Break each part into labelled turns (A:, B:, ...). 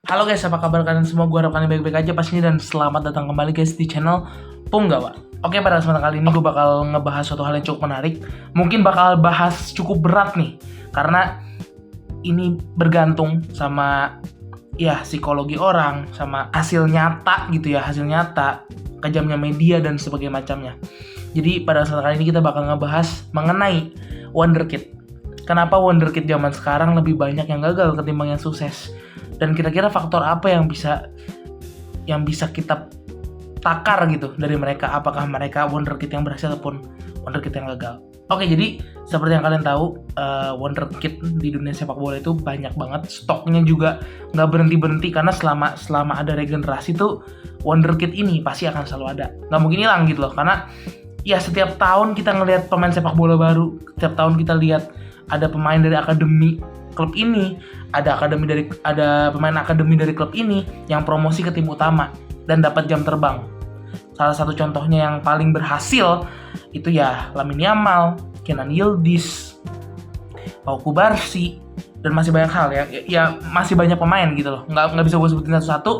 A: Halo guys, apa kabar kalian semua? Gue harap kalian baik-baik aja pastinya dan selamat datang kembali guys di channel Punggawa. Oke, pada kesempatan kali ini gue bakal ngebahas suatu hal yang cukup menarik. Mungkin bakal bahas cukup berat nih, karena ini bergantung sama psikologi orang, sama hasil nyata gitu ya, hasil nyata, kejamnya media dan sebagainya macamnya. Jadi pada kesempatan kali ini kita bakal ngebahas mengenai wonderkid. Kenapa wonderkid zaman sekarang lebih banyak yang gagal ketimbang yang sukses? Dan kira-kira faktor apa yang bisa kita takar gitu dari mereka? Apakah mereka wonderkid yang berhasil ataupun wonderkid yang gagal? Oke, jadi seperti yang kalian tahu, wonderkid di dunia sepak bola itu banyak banget. Stoknya juga nggak berhenti-berhenti karena selama ada regenerasi tuh wonderkid ini pasti akan selalu ada. Nggak mungkin hilang gitu loh, karena ya setiap tahun kita ngelihat pemain sepak bola baru, setiap tahun kita lihat ada pemain dari akademi klub ini, ada pemain akademi dari klub ini yang promosi ke tim utama dan dapat jam terbang. Salah satu contohnya yang paling berhasil itu ya Lamine Yamal, Kenan Yildiz, Pau Kubarsi, dan masih banyak hal ya masih banyak pemain gitu loh. Nggak bisa gue sebutin satu-satu,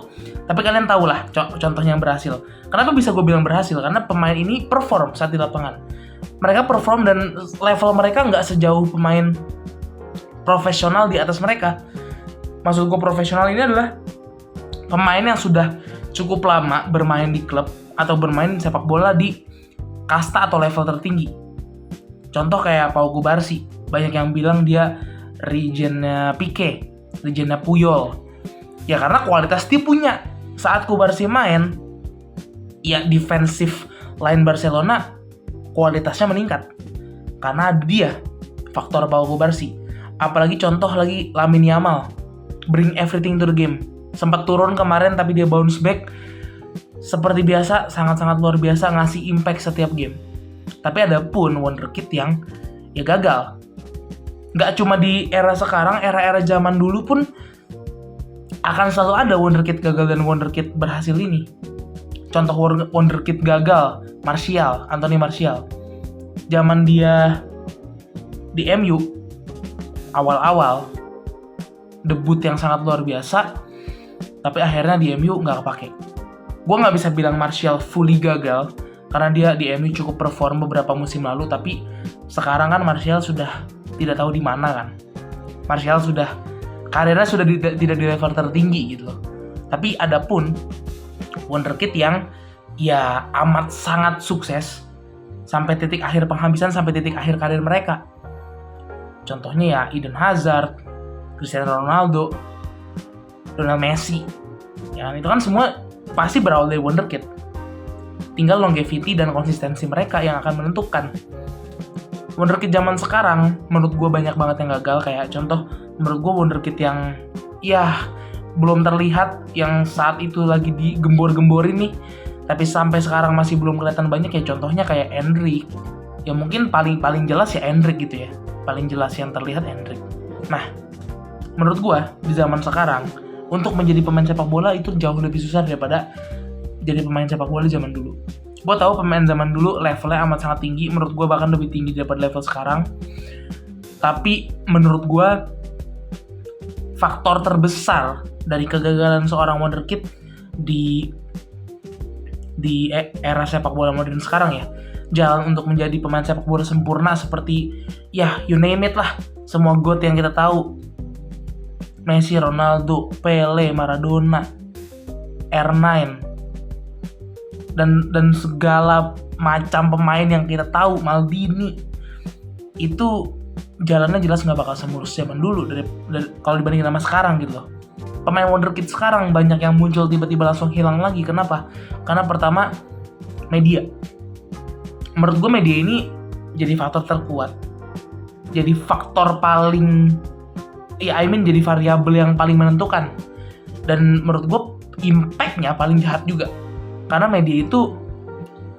A: tapi kalian tahu lah contohnya yang berhasil. Kenapa bisa gue bilang berhasil? Karena pemain ini perform saat di lapangan. Mereka perform dan level mereka nggak sejauh pemain profesional di atas mereka. Maksud gue profesional ini adalah pemain yang sudah cukup lama bermain di klub atau bermain sepak bola di kasta atau level tertinggi. Contoh kayak Pau Kubarsi, banyak yang bilang dia regennya Pique, regennya Puyol. Ya karena kualitas dia punya. Saat Kubarsi main, ya defensive line Barcelona kualitasnya meningkat karena ada dia, faktor Pau Kubarsi. Apalagi contoh lagi Lamine Yamal, bring everything to the game. Sempat turun kemarin tapi dia bounce back seperti biasa, sangat-sangat luar biasa, ngasih impact setiap game. Tapi ada pun wonderkid yang ya gagal. Nggak cuma di era sekarang, era-era zaman dulu pun akan selalu ada wonderkid gagal dan wonderkid berhasil ini. Contoh wonderkid gagal, Anthony Martial. Zaman dia di MU, awal-awal debut yang sangat luar biasa, tapi akhirnya di MU nggak kepake. Gue nggak bisa bilang Martial fully gagal karena dia di MU cukup perform beberapa musim lalu, tapi sekarang kan Martial sudah tidak tahu di mana kan. Martial karirnya sudah tidak di level tertinggi gitu loh. Tapi ada pun wonderkid yang ya amat sangat sukses sampai titik akhir penghabisan, sampai titik akhir karir mereka. Contohnya ya Eden Hazard, Cristiano Ronaldo, Lionel Messi. Ya itu kan semua pasti berawal dari wonderkid. Tinggal longevity dan konsistensi mereka yang akan menentukan. Wonderkid zaman sekarang menurut gue banyak banget yang gagal. Kayak contoh menurut gue wonderkid yang ya belum terlihat, yang saat itu lagi digembor-gemborin nih, tapi sampai sekarang masih belum kelihatan banyak, ya contohnya kayak Endrick. Ya mungkin paling jelas ya Endrick gitu ya. Paling jelas yang terlihat Endrick. Nah, menurut gue di zaman sekarang untuk menjadi pemain sepak bola itu jauh lebih susah daripada jadi pemain sepak bola zaman dulu. Gue tahu pemain zaman dulu levelnya amat sangat tinggi, menurut gue bahkan lebih tinggi daripada level sekarang. Tapi menurut gue faktor terbesar dari kegagalan seorang wonderkid di era sepak bola modern sekarang ya, jalan untuk menjadi pemain sepak bola sempurna seperti ya you name it lah, semua GOAT yang kita tahu, Messi, Ronaldo, Pele, Maradona, R9 dan segala macam pemain yang kita tahu, Maldini, itu jalannya jelas nggak bakal semulus zaman dulu dari kalau dibandingin sama sekarang gitu loh. Pemain wonderkid sekarang banyak yang muncul tiba-tiba langsung hilang lagi. Kenapa? Karena pertama media. Menurut gue media ini jadi faktor terkuat, jadi faktor paling jadi variabel yang paling menentukan. Dan menurut gue impact-nya paling jahat juga, karena media itu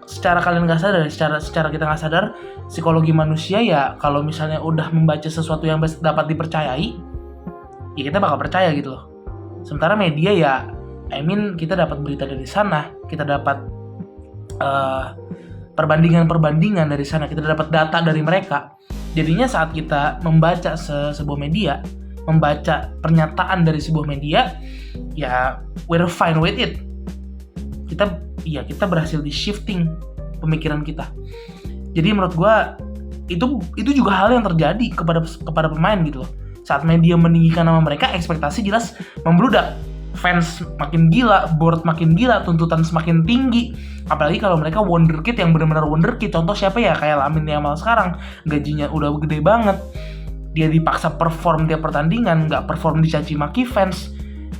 A: secara kalian nggak sadar, secara kita nggak sadar, psikologi manusia ya kalau misalnya udah membaca sesuatu yang dapat dipercayai, ya kita bakal percaya gitu loh. Sementara media ya kita dapat berita dari sana, kita dapat perbandingan dari sana, kita dapat data dari mereka. Jadinya saat kita membaca sebuah media, membaca pernyataan dari sebuah media, ya we're fine with it. Kita berhasil di shifting pemikiran kita. Jadi menurut gue itu juga hal yang terjadi kepada pemain gitu loh. Saat media meninggikan nama mereka, ekspektasi jelas membludak. Fans makin gila, board makin gila, tuntutan semakin tinggi. Apalagi kalau mereka wonderkid yang benar-benar wonderkid. Contoh siapa ya? Kayak Lamine Yamal sekarang, gajinya udah gede banget. Dia dipaksa perform tiap pertandingan, nggak perform dicaci maki fans,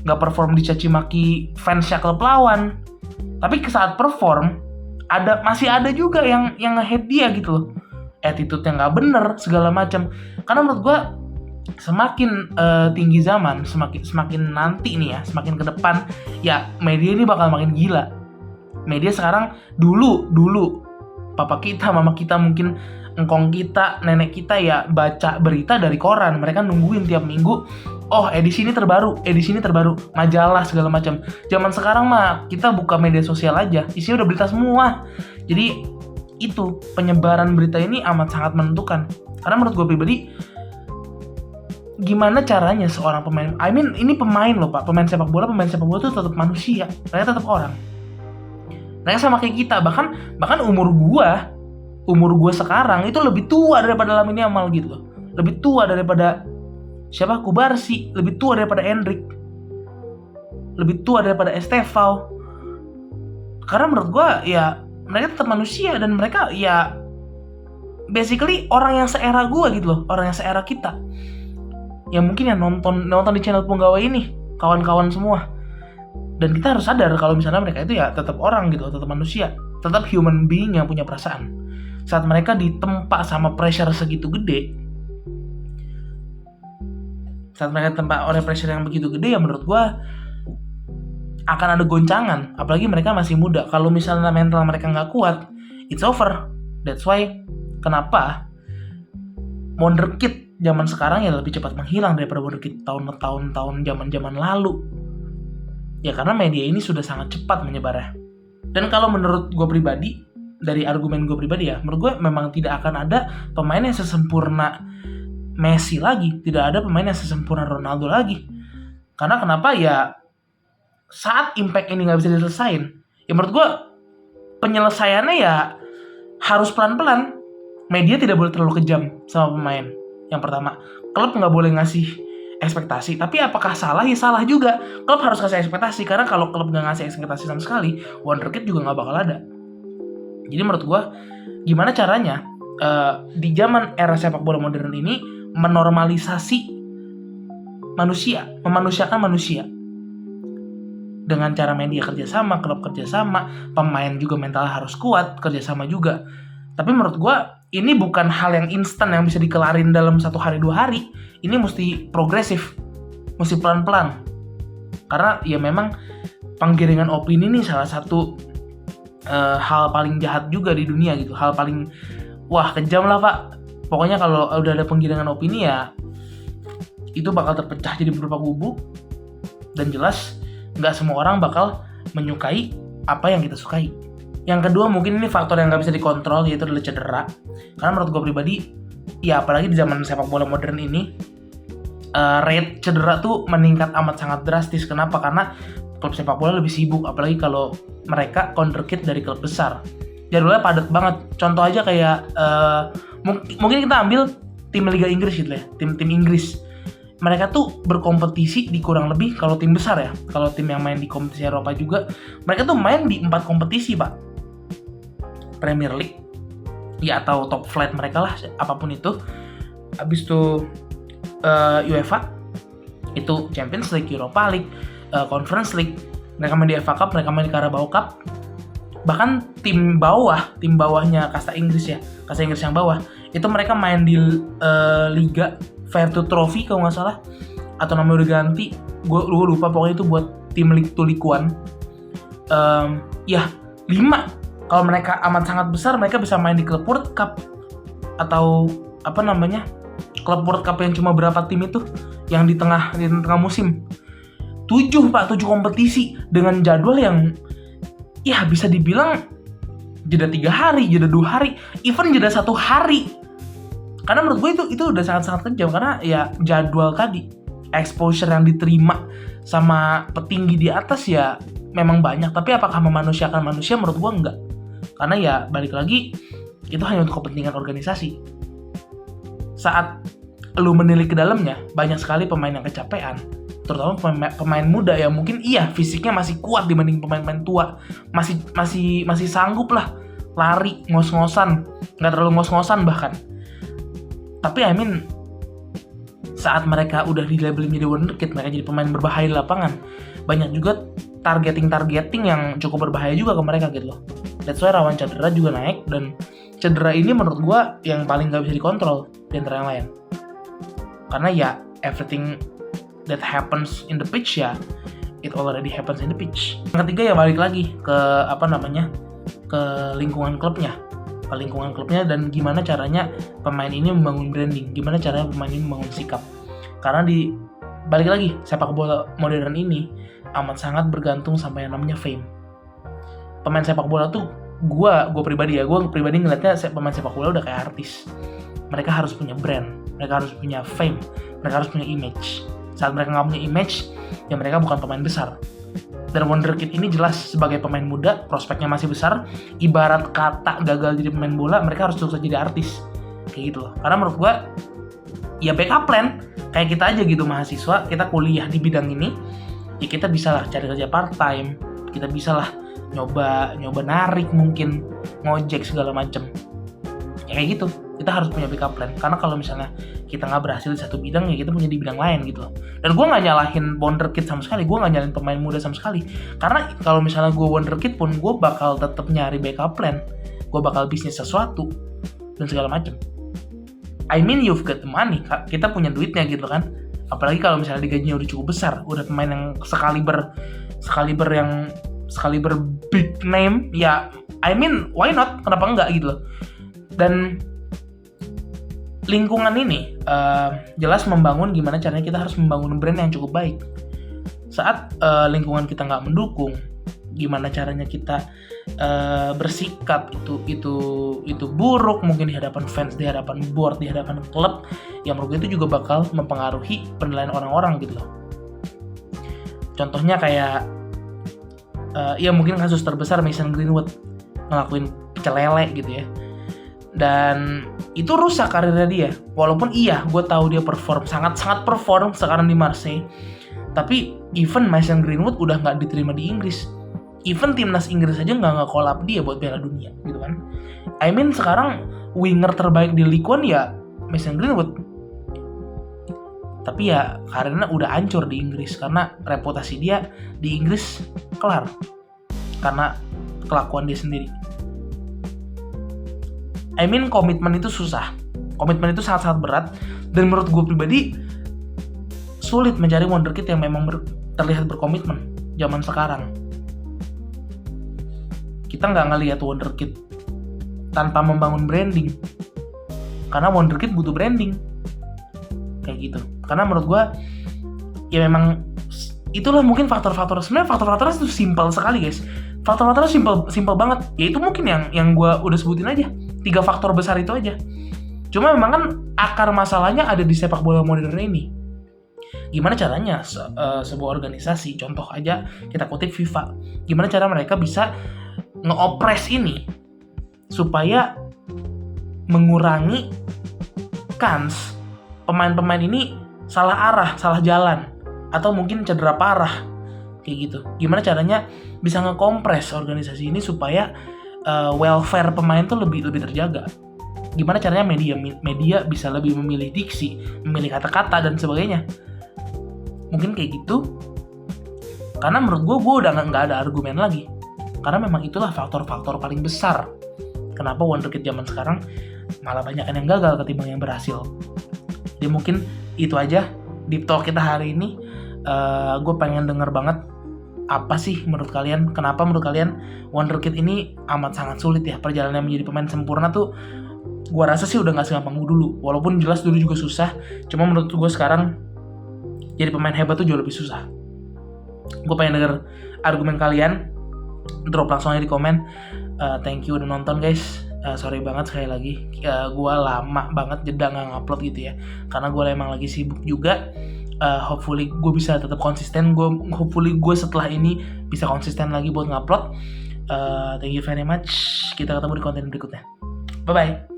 A: nggak perform dicaci maki fansnya klub lawan. Tapi saat perform, masih ada juga yang nge-hate dia gitu loh. Attitude-nya nggak bener, segala macam. Karena menurut gue semakin tinggi zaman, semakin nanti nih ya, semakin ke depan, ya media ini bakal makin gila. Media sekarang dulu papa kita, mama kita, mungkin engkong kita, nenek kita ya baca berita dari koran. Mereka nungguin tiap minggu, oh edisi ini terbaru, majalah segala macam. Zaman sekarang mah kita buka media sosial aja, isinya udah berita semua. Jadi itu penyebaran berita ini amat sangat menentukan. Karena menurut gue pribadi, gimana caranya seorang pemain, ini pemain loh pak, pemain sepak bola itu tetap manusia, mereka tetap orang. Mereka sama kayak kita, bahkan umur gua sekarang itu lebih tua daripada Lamine Yamal gitu loh. Lebih tua daripada siapa? Kubarsi, lebih tua daripada Endrick, lebih tua daripada Estevao. Karena menurut gua ya mereka tetap manusia dan mereka ya basically orang yang seera gua gitu loh, orang yang seera kita. Ya mungkin yang nonton di channel Punggawa ini, kawan-kawan semua. Dan kita harus sadar kalau misalnya mereka itu ya tetap orang gitu, tetap manusia, tetap human being yang punya perasaan. Saat mereka ditempa sama pressure segitu gede, oleh pressure yang begitu gede, ya menurut gua akan ada goncangan. Apalagi mereka masih muda. Kalau misalnya mental mereka nggak kuat, it's over. That's why kenapa wonderkid zaman sekarang ya lebih cepat menghilang daripada wonderkid tahun zaman lalu. Ya karena media ini sudah sangat cepat menyebarnya. Dan kalau menurut gue pribadi, dari argumen gue pribadi ya, menurut gue memang tidak akan ada pemain yang sesempurna Messi lagi, tidak ada pemain yang sesempurna Ronaldo lagi. Karena kenapa ya, saat impact ini nggak bisa diselesain, ya menurut gue penyelesaiannya ya harus pelan-pelan. Media tidak boleh terlalu kejam sama pemain. Yang pertama, klub nggak boleh ngasih ekspektasi, tapi apakah salah? Ya salah juga. Klub harus kasih ekspektasi, karena kalau klub nggak ngasih ekspektasi sama sekali, wonderkid juga nggak bakal ada. Jadi menurut gue, gimana caranya di zaman era sepak bola modern ini menormalisasi manusia, memanusiakan manusia dengan cara media kerjasama, klub kerjasama, pemain juga mental harus kuat, kerjasama juga. Tapi menurut gue ini bukan hal yang instan yang bisa dikelarin dalam 1 hari 2 hari. Ini mesti progresif, mesti pelan-pelan. Karena ya memang penggiringan opini ini salah satu hal paling jahat juga di dunia gitu. Hal paling kejam lah pak. Pokoknya kalau udah ada penggiringan opini ya itu bakal terpecah jadi beberapa kubu. Dan jelas gak semua orang bakal menyukai apa yang kita sukai. Yang kedua mungkin ini faktor yang gak bisa dikontrol, yaitu adalah cedera. Karena menurut gue pribadi, ya apalagi di zaman sepak bola modern ini, rate cedera tuh meningkat amat sangat drastis. Kenapa? Karena klub sepak bola lebih sibuk, apalagi kalau mereka wonderkid dari klub besar. Jadwalnya padat banget. Contoh aja kayak mungkin kita ambil tim Liga Inggris gitu ya, tim Inggris. Mereka tuh berkompetisi di kurang lebih, kalau tim besar ya, kalau tim yang main di kompetisi Eropa juga, mereka tuh main di 4 kompetisi pak. Premier League ya atau top flight mereka lah, apapun itu. Habis itu UEFA, itu Champions League, Europa League, Conference League. Mereka main di FA Cup, mereka main di Carabao Cup. Bahkan tim bawahnya kasta Inggris ya, kasta Inggris yang bawah, itu mereka main di Liga Virtu Trophy kalau nggak salah, atau namanya udah ganti, gue lupa. Pokoknya itu buat tim League 1. 5. Kalau mereka amat sangat besar, mereka bisa main di Club World Cup, atau Club World Cup yang cuma berapa tim itu yang di tengah musim. 7 kompetisi dengan jadwal yang ya bisa dibilang jeda 3 hari, jeda 2 hari, even jeda 1 hari. Karena menurut gue itu udah sangat-sangat kejam, karena ya jadwal tadi. exposure yang diterima sama petinggi di atas ya memang banyak, tapi apakah memanusiakan manusia? Menurut gue enggak. Karena ya balik lagi, itu hanya untuk kepentingan organisasi. Saat lu menilik ke dalamnya, banyak sekali pemain yang kecapean, terutama pemain muda yang mungkin iya fisiknya masih kuat dibanding pemain-pemain tua, masih sanggup lah lari ngos-ngosan, nggak terlalu ngos-ngosan bahkan. Tapi saat mereka udah dilabelin jadi wonderkid, mereka jadi pemain berbahaya di lapangan, banyak juga targeting yang cukup berbahaya juga ke mereka gitu loh. That's why rawan cedera juga naik, dan cedera ini menurut gue yang paling gak bisa dikontrol di antara yang lain. Karena ya everything that happens in the pitch ya it already happens in the pitch. Yang ketiga ya balik lagi ke ke lingkungan klubnya. Dan gimana caranya pemain ini membangun branding, gimana caranya pemain ini membangun sikap. Karena balik lagi, sepak bola modern ini amat sangat bergantung sama yang namanya fame. Pemain sepak bola tuh gue pribadi ngeliatnya pemain sepak bola udah kayak artis. Mereka harus punya brand, mereka harus punya fame, mereka harus punya image. Saat mereka nggak punya image, ya mereka bukan pemain besar. Dan wonderkid ini jelas sebagai pemain muda, prospeknya masih besar. Ibarat kata gagal jadi pemain bola, mereka harus sukses jadi artis. Kayak gitu loh. Karena menurut gue, ya backup plan. Kayak kita aja gitu, mahasiswa, kita kuliah di bidang ini, ya kita bisa lah cari kerja part time. Kita bisa lah nyoba narik mungkin, ngojek segala macem. Ya kayak gitu. Kita harus punya backup plan. Karena kalau misalnya kita nggak berhasil di satu bidang, ya kita punya di bidang lain gitu loh. Dan gue nggak nyalahin wonderkid sama sekali, gue nggak nyalahin pemain muda sama sekali. Karena kalau misalnya gue wonderkid pun, gue bakal tetap nyari backup plan. Gue bakal bisnis sesuatu dan segala macam. You've got the money, kita punya duitnya gitu kan. Apalagi kalau misalnya digajinya udah cukup besar, udah pemain yang sekaliber big name, ya why not? Kenapa enggak gitu loh. Dan lingkungan ini jelas membangun gimana caranya kita harus membangun brand yang cukup baik. Saat lingkungan kita nggak mendukung, gimana caranya kita bersikap itu buruk, mungkin di hadapan fans, di hadapan board, di hadapan klub, yang menurut gue itu juga bakal mempengaruhi penilaian orang-orang gitu loh. Contohnya kayak ya mungkin kasus terbesar Mason Greenwood ngelakuin pecel lele gitu ya. Dan itu rusak karirnya dia. Walaupun iya, gue tahu dia sangat perform sekarang di Marseille. Tapi even Mason Greenwood udah nggak diterima di Inggris. Even timnas Inggris aja nggak nge-collab dia buat Piala Dunia, gitu kan? Sekarang winger terbaik di Ligue 1 ya Mason Greenwood. Tapi ya karirnya udah hancur di Inggris karena reputasi dia di Inggris kelar karena kelakuan dia sendiri. Komitmen itu susah. Komitmen itu sangat-sangat berat. Dan menurut gue pribadi, sulit mencari wonderkid yang memang terlihat berkomitmen zaman sekarang. Kita nggak ngelihat wonderkid tanpa membangun branding. Karena wonderkid butuh branding. Kayak gitu. Karena menurut gue, ya memang itulah mungkin faktor-faktor. Sebenarnya faktor-faktornya itu simpel sekali guys. Faktor-faktornya simpel banget. Ya itu mungkin yang gue udah sebutin aja. 3 faktor besar itu aja. Cuma memang kan akar masalahnya ada di sepak bola modern ini. Gimana caranya sebuah organisasi, contoh aja kita kutip FIFA, gimana cara mereka bisa nge-oppress ini supaya mengurangi kans pemain-pemain ini salah arah, salah jalan, atau mungkin cedera parah kayak gitu. Gimana caranya bisa nge-kompres organisasi ini supaya welfare pemain tuh lebih terjaga. Gimana caranya media bisa lebih memilih diksi, memilih kata-kata dan sebagainya. Mungkin kayak gitu. Karena menurut gue udah nggak ada argumen lagi. Karena memang itulah faktor-faktor paling besar kenapa wonderkid zaman sekarang malah banyak yang gagal ketimbang yang berhasil. Jadi mungkin itu aja deep talk kita hari ini. Gue pengen denger banget apa sih menurut kalian, kenapa menurut kalian wonderkid ini amat sangat sulit ya. Perjalanan menjadi pemain sempurna tuh gue rasa sih udah gak segampang dulu. Walaupun jelas dulu juga susah, cuma menurut gue sekarang jadi pemain hebat tuh jauh lebih susah. Gue pengen denger argumen kalian, drop langsung aja di komen. Thank you udah nonton guys. Sorry banget sekali lagi, gue lama banget jeda gak ngupload gitu ya, karena gue emang lagi sibuk juga. hopefully gue bisa tetap konsisten. Hopefully gue setelah ini bisa konsisten lagi buat ngupload. Thank you very much. Kita ketemu di konten berikutnya. Bye bye.